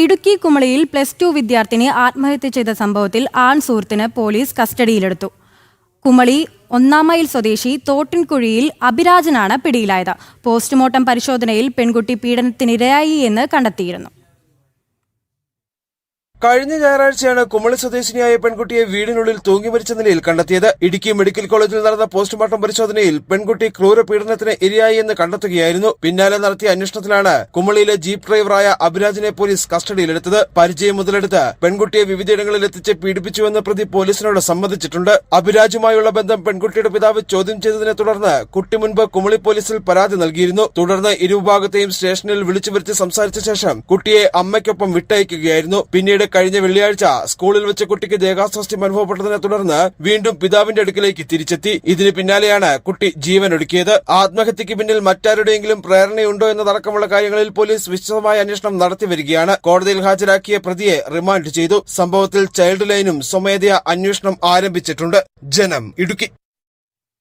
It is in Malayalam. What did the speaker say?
ഇടുക്കി കുമളിയിൽ +2 വിദ്യാർത്ഥിനി ആത്മഹത്യ ചെയ്ത സംഭവത്തിൽ ആൺ സുഹൃത്തിന് പോലീസ് കസ്റ്റഡിയിലെടുത്തു. കുമളി 1 മൈൽ സ്വദേശി തോട്ടിൻകുഴിയിൽ അഭിരാജനാണ് പിടിയിലായത്. പോസ്റ്റ്മോർട്ടം പരിശോധനയിൽ പെൺകുട്ടി പീഡനത്തിനിരയായി എന്ന് കണ്ടെത്തിയിരുന്നു. കഴിഞ്ഞ ഞായറാഴ്ചയാണ് കുമളി സ്വദേശിനിയായ പെൺകുട്ടിയെ വീടിനുള്ളിൽ തൂങ്ങി മരിച്ച നിലയിൽ കണ്ടെത്തിയത്. ഇടുക്കി മെഡിക്കൽ കോളേജിൽ നടന്ന പോസ്റ്റ്മോർട്ടം പരിശോധനയിൽ പെൺകുട്ടി ക്രൂരപീഡനത്തിന് ഇരയായി എന്ന് കണ്ടെത്തുകയായിരുന്നു. പിന്നാലെ നടത്തിയ അന്വേഷണത്തിലാണ് കുമളിയിലെ ജീപ്പ് ഡ്രൈവറായ അഭിരാജിനെ പോലീസ് കസ്റ്റഡിയിലെടുത്തത്. പരിചയം മുതലെടുത്ത് പെൺകുട്ടിയെ വിവിധയിടങ്ങളിൽ എത്തിച്ച് പീഡിപ്പിച്ചുവെന്ന് പ്രതി പോലീസിനോട് സമ്മതിച്ചിട്ടുണ്ട്. അഭിരാജുമായുള്ള ബന്ധം പെൺകുട്ടിയുടെ പിതാവ് ചോദ്യം ചെയ്തതിനെ തുടർന്ന് കുട്ടി മുൻപ് കുമളി പോലീസിൽ പരാതി നൽകിയിരുന്നു. തുടർന്ന് ഇരുവിഭാഗത്തെയും സ്റ്റേഷനിൽ വിളിച്ചു വരുത്തി സംസാരിച്ച ശേഷം കുട്ടിയെ അമ്മയ്ക്കൊപ്പം വിട്ടയക്കുകയായിരുന്നു. പിന്നീട് കഴിഞ്ഞ വെള്ളിയാഴ്ച സ്കൂളിൽ വെച്ച് കുട്ടിക്ക് ദേഹാസ്വാസ്ഥ്യം അനുഭവപ്പെട്ടതിനെ തുടർന്ന് വീണ്ടും പിതാവിന്റെ അടുക്കിലേക്ക് തിരിച്ചെത്തി. ഇതിന് പിന്നാലെയാണ് കുട്ടി ജീവനൊടുക്കിയത്. ആത്മഹത്യക്ക് പിന്നിൽ മറ്റാരുടെയെങ്കിലും പ്രേരണയുണ്ടോ എന്നതടക്കമുള്ള കാര്യങ്ങളിൽ പോലീസ് വിശദമായ അന്വേഷണം നടത്തിവരികയാണ്. കോടതിയിൽ ഹാജരാക്കിയ പ്രതിയെ റിമാൻഡ് ചെയ്തു. സംഭവത്തിൽ ചൈൽഡ് ലൈനും സ്വമേധയാ അന്വേഷണം ആരംഭിച്ചിട്ടുണ്ട്. ജനം, ഇടുക്കി.